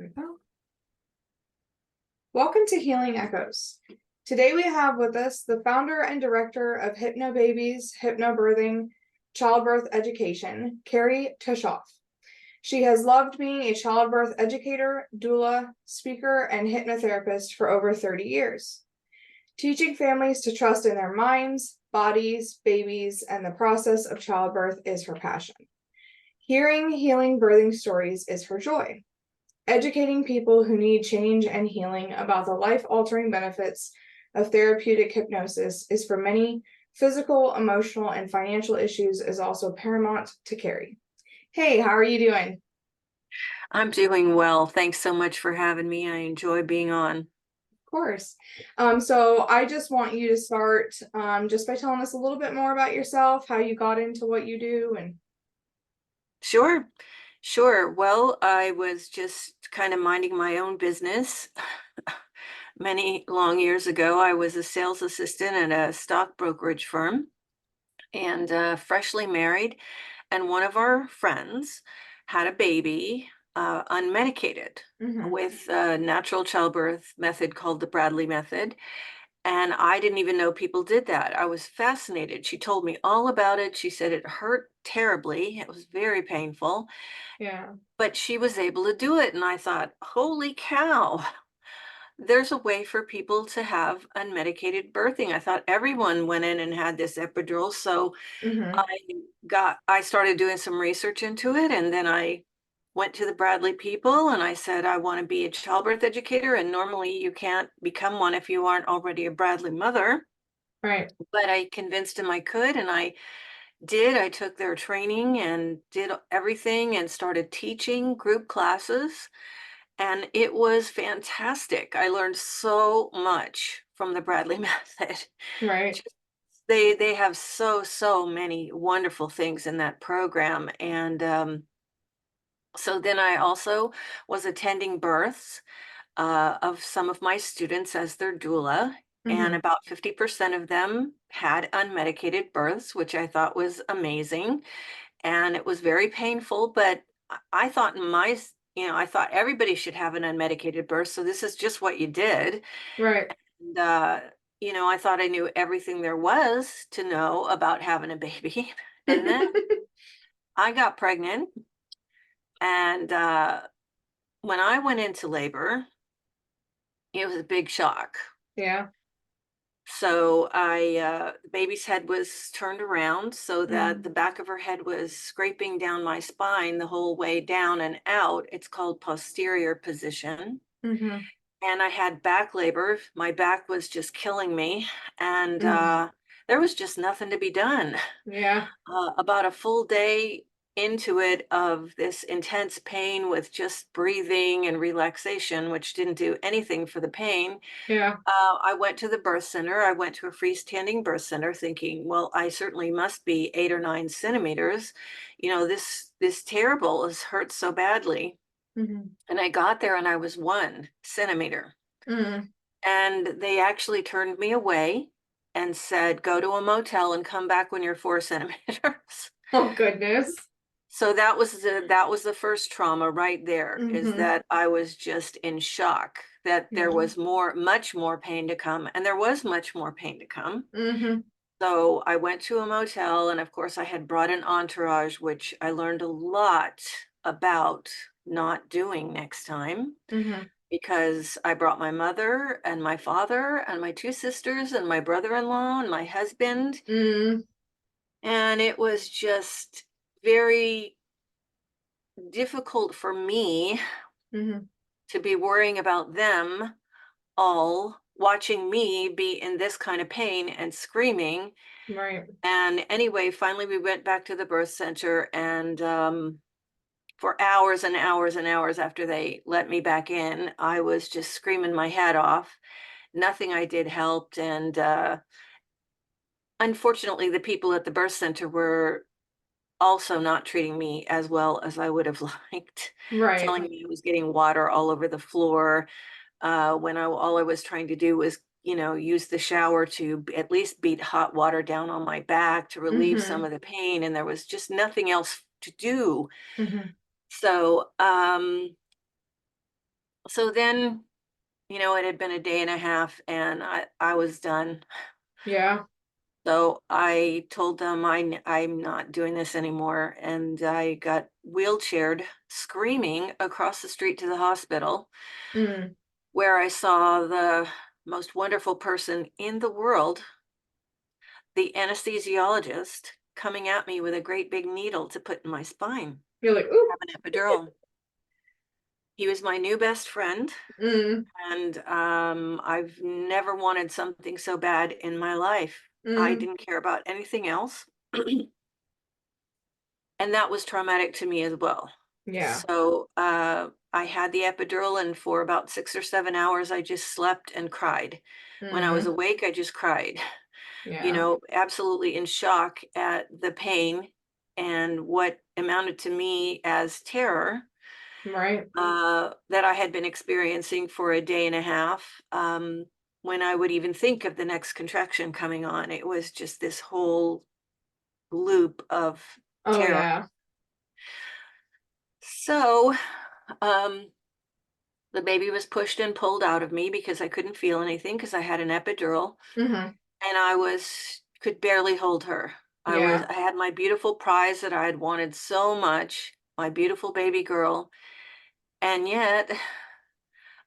we go. Welcome to Healing Echoes. Today we have with us the founder and director of Hypnobabies, Hypnobirthing, Childbirth Education, Kerry Tuschhoff. She has loved being a childbirth educator, doula, speaker, and hypnotherapist for over 30 years. Teaching families to trust in their minds, bodies, babies, and the process of childbirth is her passion. Hearing healing birthing stories is her joy. Educating people who need change and healing about the life-altering benefits of therapeutic hypnosis is for many physical, emotional, and financial issues is also paramount to Kerry. Hey, how are you doing? I'm doing well. Thanks so much for having me. I enjoy being on. Of course. So I just want you to start just by telling us a little bit more about yourself, how you got into what you do, and Sure, sure. Well, I was just kind of minding my own business. Many long years ago, I was a sales assistant at a stock brokerage firm and freshly married. And one of our friends had a baby unmedicated with a natural childbirth method called the Bradley method. And I didn't even know people did that. I was fascinated. She told me all about it. She said it hurt terribly. It was very painful, yeah. but she was able to do it. And I thought, holy cow, there's a way for people to have unmedicated birthing. I thought everyone went in and had this epidural. So Mm-hmm. I started doing some research into it, and then I went to the Bradley people and I said, I want to be a childbirth educator. And normally you can't become one if you aren't already a Bradley mother. Right. But I convinced him I could, and I did. I took their training and did everything and started teaching group classes, and it was fantastic. I learned so much from the Bradley method. Right. Just- they have so many wonderful things in that program, and so then I also was attending births of some of my students as their doula, and Mm-hmm. about 50% of them had unmedicated births, which I thought was amazing. And it was very painful, but I thought I thought everybody should have an unmedicated birth. So this is just what you did. Right. And, I thought I knew everything there was to know about having a baby. And then I got pregnant. And when I went into labor, it was a big shock. Yeah. So the baby's head was turned around so that Mm-hmm. the back of her head was scraping down my spine the whole way down and out. It's called posterior position. Mm-hmm. And I had back labor. My back was just killing me. And there was just nothing to be done. Yeah. About a full day into it of this intense pain with just breathing and relaxation, which didn't do anything for the pain. Yeah. I went to the birth center. I went to a freestanding birth center thinking, well, I certainly must be 8 or 9 centimeters. This terrible has hurt so badly. Mm-hmm. And I got there and I was 1 centimeter. Mm-hmm. And they actually turned me away and said, go to a motel and come back when you're 4 centimeters. Oh, goodness. So that was the first trauma right there, is Mm-hmm. that I was just in shock that there Yeah. was much more pain to come, and there was much more pain to come. Mm-hmm. So I went to a motel, and of course I had brought an entourage, which I learned a lot about not doing next time, Mm-hmm. because I brought my mother and my father and my 2 sisters and my brother-in-law and my husband, Mm-hmm. and it was just very difficult for me Mm-hmm. to be worrying about them all watching me be in this kind of pain and screaming. Right. And anyway, finally, we went back to the birth center, and for hours and hours and hours after they let me back in, I was just screaming my head off. Nothing I did helped. And unfortunately, the people at the birth center were also not treating me as well as I would have liked, Right. telling me I was getting water all over the floor, when all I was trying to do was, use the shower to at least beat hot water down on my back to relieve some Mm-hmm. of the pain, and there was just nothing else to do. Mm-hmm. So So then, it had been a day and a half and I was done. Yeah. So I told them I'm not doing this anymore. And I got wheelchaired screaming across the street to the hospital Mm. where I saw the most wonderful person in the world, the anesthesiologist, coming at me with a great big needle to put in my spine, You're like, ooh. have an epidural. He was my new best friend. Mm. And I've never wanted something so bad in my life. I Mm. didn't care about anything else. And that was traumatic to me as well. Yeah. So I had the epidural, and for about 6 or 7 hours, I just slept and cried. When I was Mm. awake, I just cried, Yeah. absolutely in shock at the pain and what amounted to me as terror Right. that I had been experiencing for a day and a half. When I would even think of the next contraction coming on, it was just this whole loop of Oh terror. yeah. So, um, the baby was pushed and pulled out of me because I couldn't feel anything because I had an epidural Mm-hmm. and could barely hold her. Yeah. I had my beautiful prize that I had wanted so much, my beautiful baby girl, and yet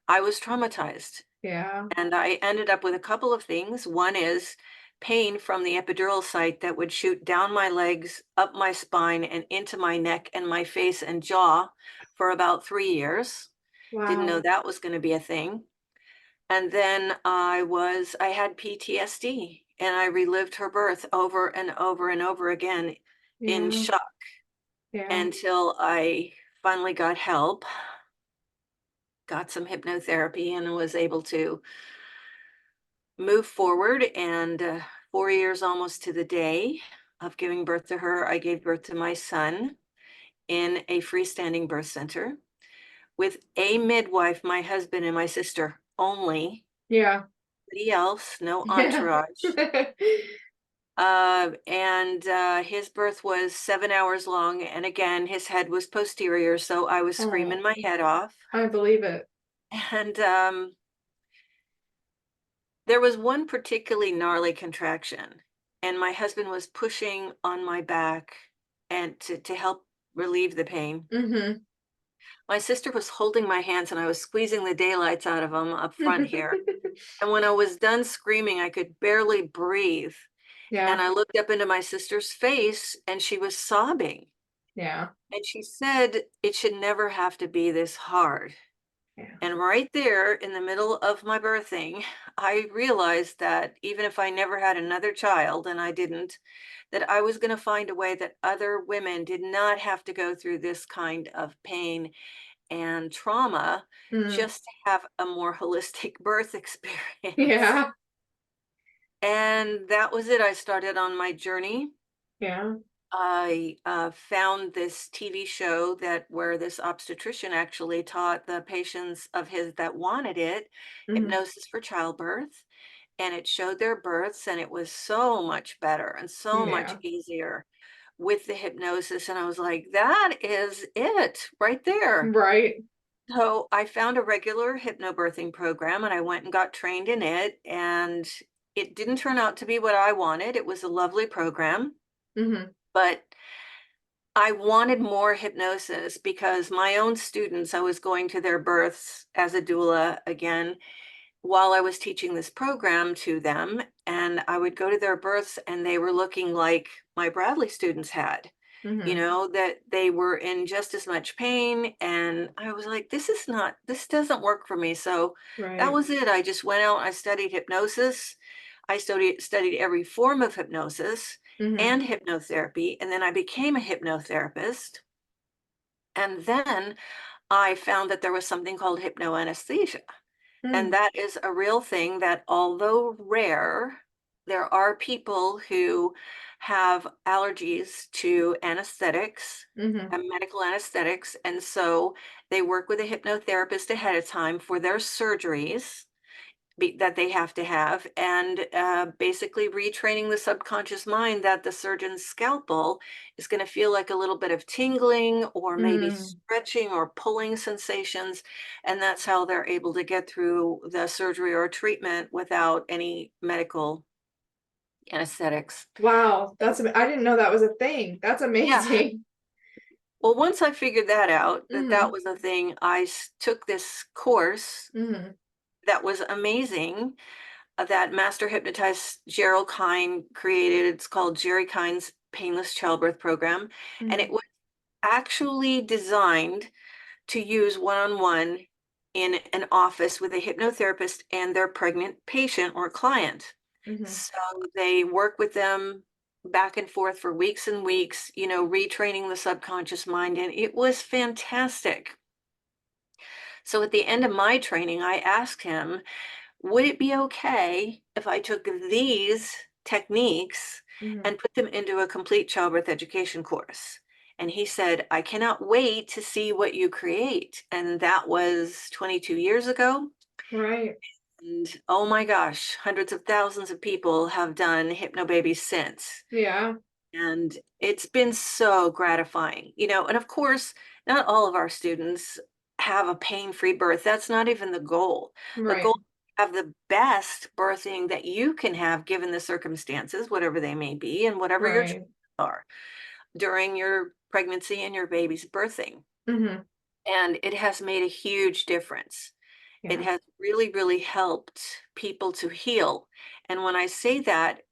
I was traumatized. Yeah. And I ended up with a couple of things. One is pain from the epidural site that would shoot down my legs, up my spine, and into my neck and my face and jaw for about 3 years. Didn't know Wow. that was going to be a thing. And then I had PTSD and I relived her birth over and over and over again in Yeah. shock Yeah. until I finally got help, got some hypnotherapy, and was able to move forward. And 4 years almost to the day of giving birth to her, I gave birth to my son in a freestanding birth center with a midwife, my husband, and my sister only. Yeah. Nobody else, no Yeah. entourage. And his birth was 7 hours long. And again, his head was posterior. So I was Oh, screaming my head off. I believe it. And there was one particularly gnarly contraction, and my husband was pushing on my back and to help relieve the pain. Mm-hmm. My sister was holding my hands and I was squeezing the daylights out of them up front here. And when I was done screaming, I could barely breathe. And Yeah. I looked up into my sister's face and she was sobbing. Yeah. And she said, "It should never have to be this hard." Yeah. And right there in the middle of my birthing, I realized that even if I never had another child, and I didn't, that I was going to find a way that other women did not have to go through this kind of pain and trauma Mm. just to have a more holistic birth experience. Yeah. And that was it. I started on my journey. Yeah. I found this TV show where this obstetrician actually taught the patients of his that wanted it Mm-hmm. hypnosis for childbirth, and it showed their births, and it was so much better and so much Yeah. easier with the hypnosis. And I was like, that is it right there. Right. So I found a regular hypnobirthing program, and I went and got trained in it, and it didn't turn out to be what I wanted. It was a lovely program, Mm-hmm. but I wanted more hypnosis because my own students, I was going to their births as a doula again while I was teaching this program to them. And I would go to their births and they were looking like my Bradley students had, Mm-hmm. that they were in just as much pain. And I was like, this doesn't work for me. So that Right. was it. I just went out, I studied hypnosis. I studied every form of hypnosis Mm-hmm. and hypnotherapy. And then I became a hypnotherapist. And then I found that there was something called hypnoanesthesia. And Mm. that is a real thing that, although rare, there are people who have allergies to anesthetics Mm-hmm. and medical anesthetics. And so they work with a hypnotherapist ahead of time for their surgeries that they have to have, and basically retraining the subconscious mind that the surgeon's scalpel is going to feel like a little bit of tingling or maybe Mm. stretching or pulling sensations, and that's how they're able to get through the surgery or treatment without any medical anesthetics. Wow, I didn't know that was a thing. That's Yeah. amazing. Well, once I figured that out, that that Mm-hmm. was a thing, took this course Mm-hmm. that was amazing, that master hypnotist Gerald Kine created. It's called Jerry Kine's Painless Childbirth Program. And Mm-hmm. it was actually designed to use one-on-one in an office with a hypnotherapist and their pregnant patient or client. Mm-hmm. So they work with them back and forth for weeks and weeks, retraining the subconscious mind. And it was fantastic. So at the end of my training, I asked him, would it be okay if I took these techniques Mm-hmm. and put them into a complete childbirth education course? And he said, I cannot wait to see what you create. And that was 22 years ago. Right. And oh my gosh, hundreds of thousands of people have done Hypnobabies since. Yeah. And it's been so gratifying, and of course, not all of our students have a pain-free birth. That's not even the goal. The goal Right. is to have the best birthing that you can have given the circumstances, whatever they may be, and whatever your choices Right. are during your pregnancy and your baby's birthing. Mm-hmm. And it has made a huge difference. It Yeah. has really, really helped people to heal. And when I say that,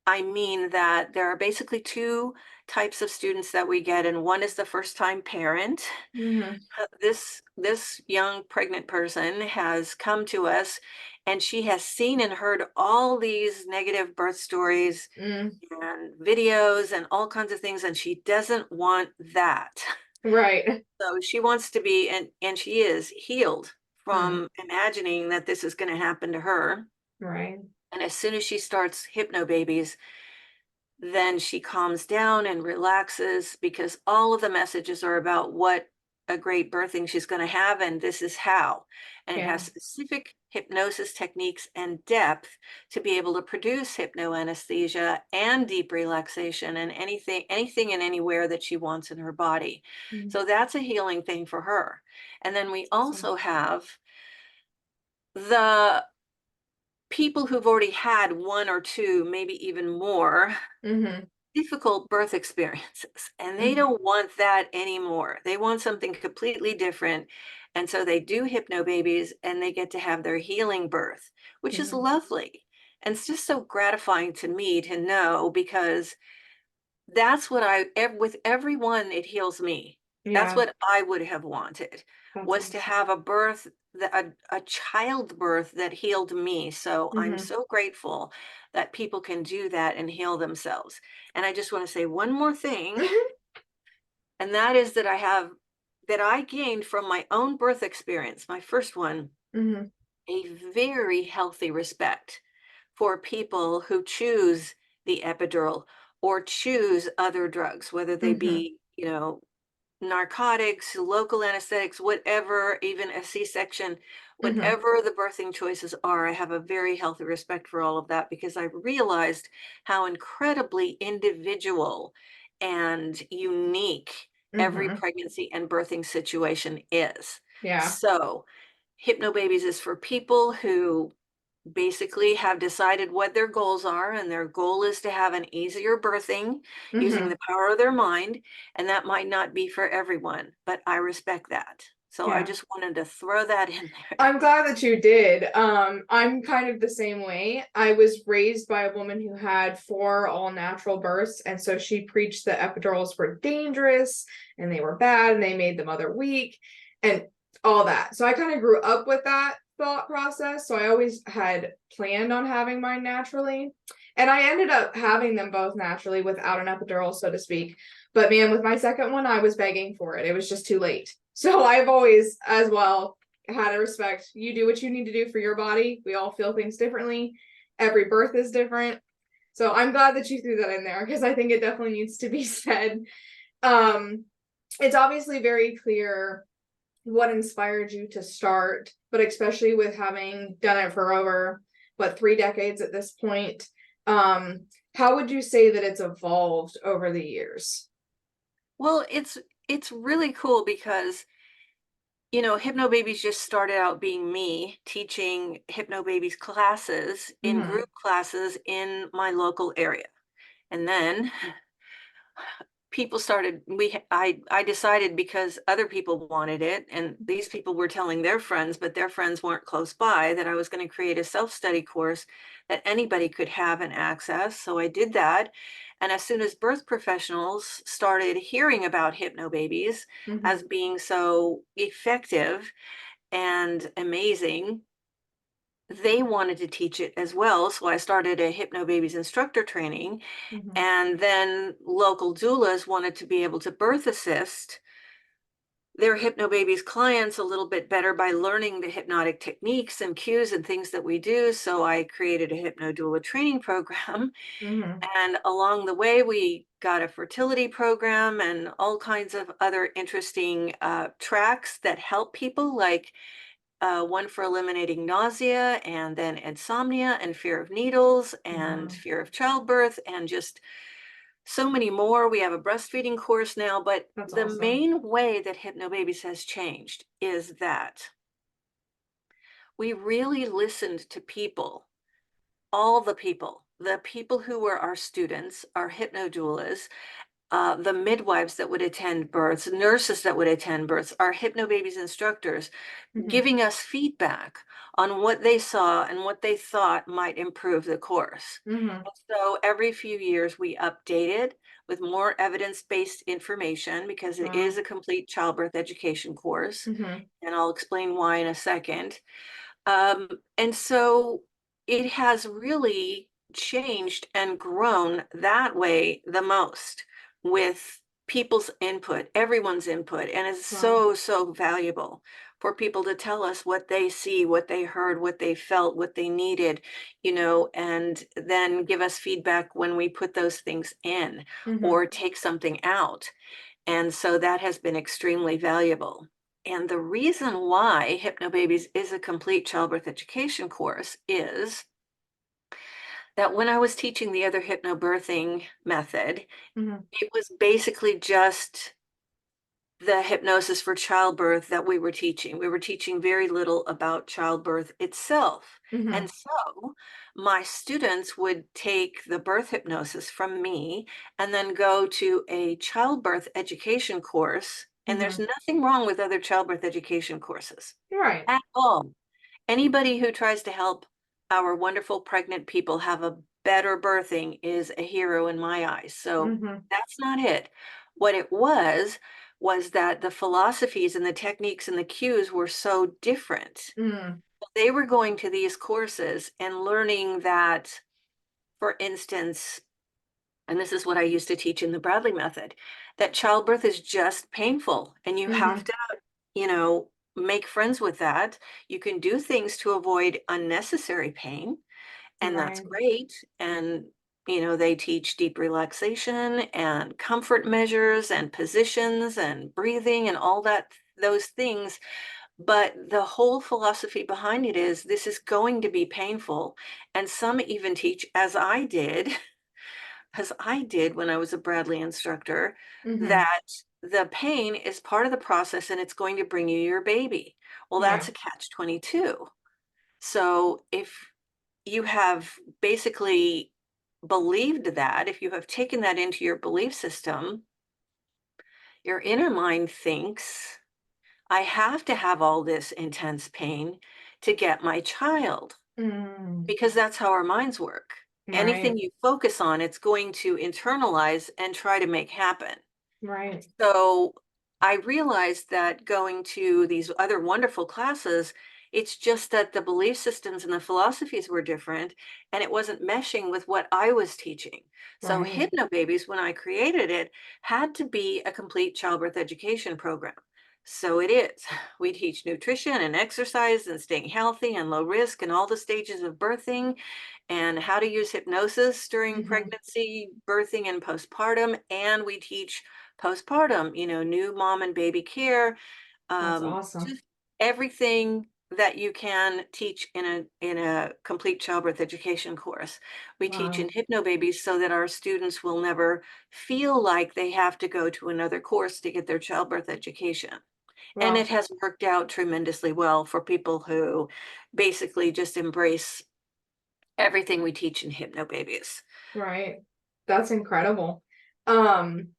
I mean that there are basically two types of students that we get, and one is the first time parent. Mm-hmm. This young pregnant person has come to us, and she has seen and heard all these negative birth stories Mm. and videos and all kinds of things, and she doesn't want that. Right. So she wants to be, and she is healed Mm. from imagining that this is going to happen to her. Right. And as soon as she starts Hypnobabies, then she calms down and relaxes, because all of the messages are about what a great birthing she's going to have, and this is how. And it has Yeah. specific hypnosis techniques and depth to be able to produce hypnoanesthesia and deep relaxation and anything and anywhere that she wants in her body. Mm. So that's a healing thing for her. And then we Awesome. also have the people who've already had one or two, maybe even more Mm-hmm. difficult birth experiences, and they Mm-hmm. don't want that anymore. They want something completely different. And so they do Hypnobabies, and they get to have their healing birth, which is Yeah. lovely. And it's just so gratifying to me to know, because that's what with everyone, it heals me. That's Yeah. what I would have wanted, That's was to awesome. have a birth, a childbirth that healed me. So I'm Mm-hmm. so grateful that people can do that and heal themselves. And I just want to say one more thing, and that is that I gained from my own birth experience, my first one, Mm-hmm. a very healthy respect for people who choose the epidural or choose other drugs, whether they Mm-hmm. be, narcotics, local anesthetics, whatever, even a C-section, Mm-hmm. whatever the birthing choices are. I have a very healthy respect for all of that, because I realized how incredibly individual and unique every Mm-hmm. pregnancy and birthing situation is. Yeah. So, Hypnobabies is for people who basically have decided what their goals are, and their goal is to have an easier birthing using Mm-hmm. the power of their mind. And that might not be for everyone, but I respect that. So I Yeah. just wanted to throw that in there. I'm glad that you did. I'm kind of the same way. I was raised by a woman who had 4 all natural births, and so she preached that epidurals were dangerous and they were bad and they made the mother weak and all that. So I kind of grew up with that thought process. So I always had planned on having mine naturally. And I ended up having them both naturally without an epidural, so to speak. But man, with my second one, I was begging for it. It was just too late. So I've always, as well, had a respect. You do what you need to do for your body. We all feel things differently. Every birth is different. So I'm glad that you threw that in there, because I think it definitely needs to be said. Um, it's obviously very clear what inspired you to start, but especially with having done it for over, 3 decades at this point. How would you say that it's evolved over the years? Well, it's really cool because Hypnobabies just started out being me teaching Hypnobabies classes in Mm-hmm. group classes in my local area. And then people started I decided, because other people wanted it and these people were telling their friends, but their friends weren't close by, that I was going to create a self-study course that anybody could have and access. So I did that. And as soon as birth professionals started hearing about Hypnobabies Mm-hmm. as being so effective and amazing, they wanted to teach it as well. So I started a Hypnobabies instructor training, Mm-hmm. and then local doulas wanted to be able to birth assist their Hypnobabies clients a little bit better by learning the hypnotic techniques and cues and things that we do. So I created a hypno doula training program. Mm-hmm. And along the way, we got a fertility program and all kinds of other interesting tracks that help people, like one for eliminating nausea, and then insomnia and fear of needles and Wow. fear of childbirth, and just so many more. We have a breastfeeding course now, but That's the awesome. main way that Hypnobabies has changed is that we really listened to people, all the people who were our students, our hypnodoulas, the midwives that would attend births, nurses that would attend births, our Hypnobabies instructors, Mm-hmm. giving us feedback on what they saw and what they thought might improve the course. Mm-hmm. And so every few years we update it with more evidence-based information, because it is Wow. a complete childbirth education course. Mm-hmm. And I'll explain why in a second. And so it has really changed and grown that way the most, with people's input, everyone's input. And it's Wow. so, so valuable for people to tell us what they see, what they heard, what they felt, what they needed, and then give us feedback when we put those things in Mm-hmm. or take something out. And so that has been extremely valuable. And the reason why Hypnobabies is a complete childbirth education course is that when I was teaching the other hypnobirthing method, Mm-hmm. it was basically just the hypnosis for childbirth that we were teaching. We were teaching very little about childbirth itself. Mm-hmm. And so my students would take the birth hypnosis from me and then go to a childbirth education course. And there's Mm-hmm. nothing wrong with other childbirth education courses Right. at all. Anybody who tries to help our wonderful pregnant people have a better birthing is a hero in my eyes. So Mm-hmm. that's not it. What it was that the philosophies and the techniques and the cues were so different. Mm-hmm. They were going to these courses and learning that, for instance, and this is what I used to teach in the Bradley method, that childbirth is just painful and you have Mm-hmm. to, you know, make friends with that. You can do things to avoid unnecessary pain, and that's Right. great. And, they teach deep relaxation and comfort measures and positions and breathing and all that, those things. But the whole philosophy behind it is this is going to be painful. And some even teach, as I did when I was a Bradley instructor, Mm-hmm. that the pain is part of the process and it's going to bring you your baby. Well, that's Right. a catch 22. So if you have basically believed that, if you have taken that into your belief system, your inner mind thinks, I have to have all this intense pain to get my child, Mm-hmm. because that's how our minds work. Anything Right. you focus on, it's going to internalize and try to make happen. Right. So I realized that going to these other wonderful classes, it's just that the belief systems and the philosophies were different, and it wasn't meshing with what I was teaching. So Right. Hypnobabies, when I created it, had to be a complete childbirth education program. So it is. We teach nutrition and exercise and staying healthy and low risk and all the stages of birthing, and how to use hypnosis during Mm-hmm. pregnancy, birthing, and postpartum. And we teach postpartum, new mom and baby care, That's awesome. Just everything that you can teach in a complete childbirth education course. We teach in Wow. Hypnobabies so that our students will never feel like they have to go to another course to get their childbirth education. And it Wow. has worked out tremendously well for people who basically just embrace everything we teach in Hypnobabies. Right. That's incredible. Um,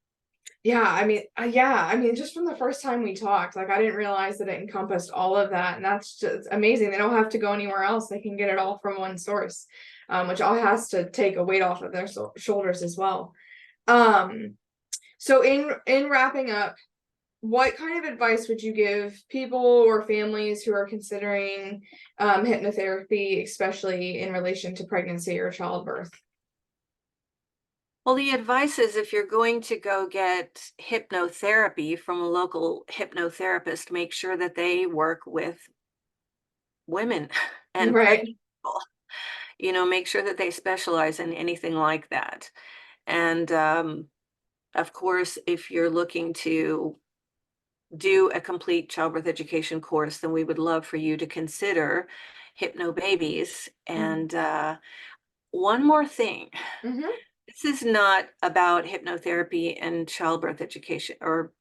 yeah, I mean, just from the first time we talked, like I didn't realize that it encompassed all of that, and that's just amazing. They don't have to go anywhere else. They can get it all from one source, which all has to take a weight off of their shoulders as well. Um, so in wrapping up, what kind of advice would you give people or families who are considering hypnotherapy, especially in relation to pregnancy or childbirth? Well, the advice is if you're going to go get hypnotherapy from a local hypnotherapist, make sure that they work with women and Right. pregnant people. You know, make sure that they specialize in anything like that. And of course, if you're looking to do a complete childbirth education course, then we would love for you to consider Hypnobabies. Mm-hmm. And one more thing. Mm-hmm. This is not about hypnotherapy and childbirth education or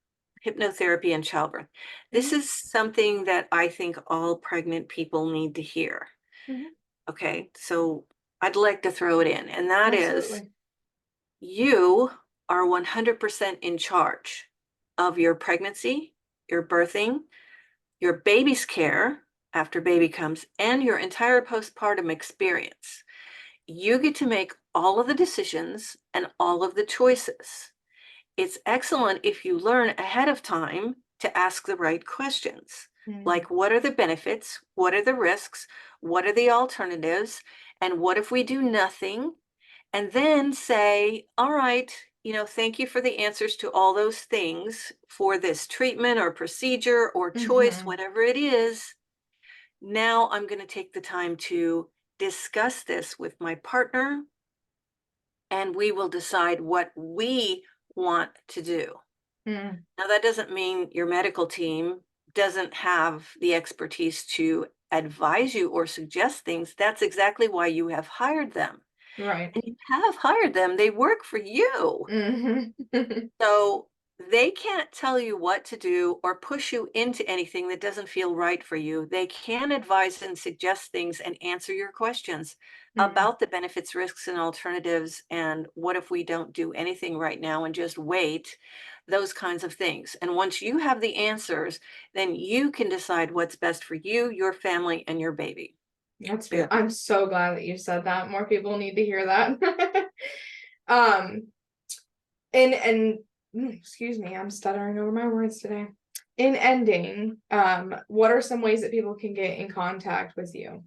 hypnotherapy and childbirth. This Mm-hmm. is something that I think all pregnant people need to hear. Mm-hmm. Okay, so I'd like to throw it in, and that is Absolutely. you are 100% in charge of your pregnancy, your birthing, your baby's care after baby comes, and your entire postpartum experience. You get to make all of the decisions and all of the choices. It's excellent if you learn ahead of time to ask the right questions. Mm, Like, what are the benefits? What are the risks? What are the alternatives? And what if we do nothing? And then say, all right, thank you for the answers to all those things for this treatment or procedure or choice, mhm, whatever it is. Now I'm going to take the time to discuss this with my partner and we will decide what we want to do. mm, Now, that doesn't mean your medical team doesn't have the expertise to advise you or suggest things. That's exactly why you have hired them. right. And you have hired them, they work for you. Mhm. So they can't tell you what to do or push you into anything that doesn't feel right for you. They can advise and suggest things and answer your questions Mm, about the benefits, risks, and alternatives. And what if we don't do anything right now and just wait? Those kinds of things. And once you have the answers, then you can decide what's best for you, your family, and your baby. that's Yeah. beautiful. I'm so glad that you said that. More people need to hear that. Um, and excuse me, I'm stuttering over my words today. In ending, what are some ways that people can get in contact with you?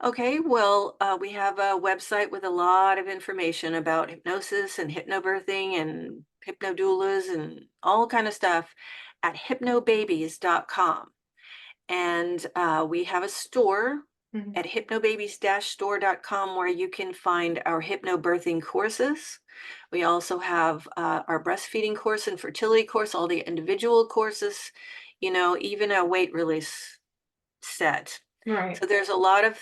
Okay, well, we have a website with a lot of information about hypnosis and hypnobirthing and hypnodoulas and all kind of stuff at hypnobabies.com. And we have a store Mhm. at hypnobabies-store.com where you can find our hypnobirthing courses. We also have our breastfeeding course and fertility course, all the individual courses, even a weight release set. Right. So there's a lot of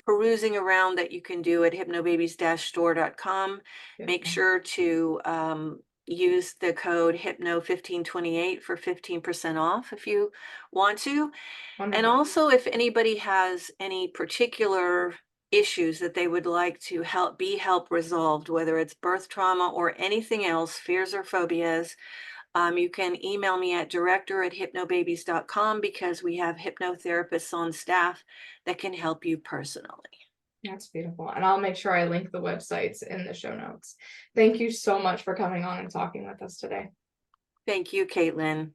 perusing around that you can do at hypnobabies-store.com. Make Beautiful. sure to use the code hypno1528 for 15% off if you want to. And Wonderful. also if anybody has any particular issues that they would like to help resolved, whether it's birth trauma or anything else, fears or phobias, you can email me at director@hypnobabies.com because we have hypnotherapists on staff that can help you personally. That's beautiful. And I'll make sure I link the websites in the show notes. Thank you so much for coming on and talking with us today. Thank you, Caitlin.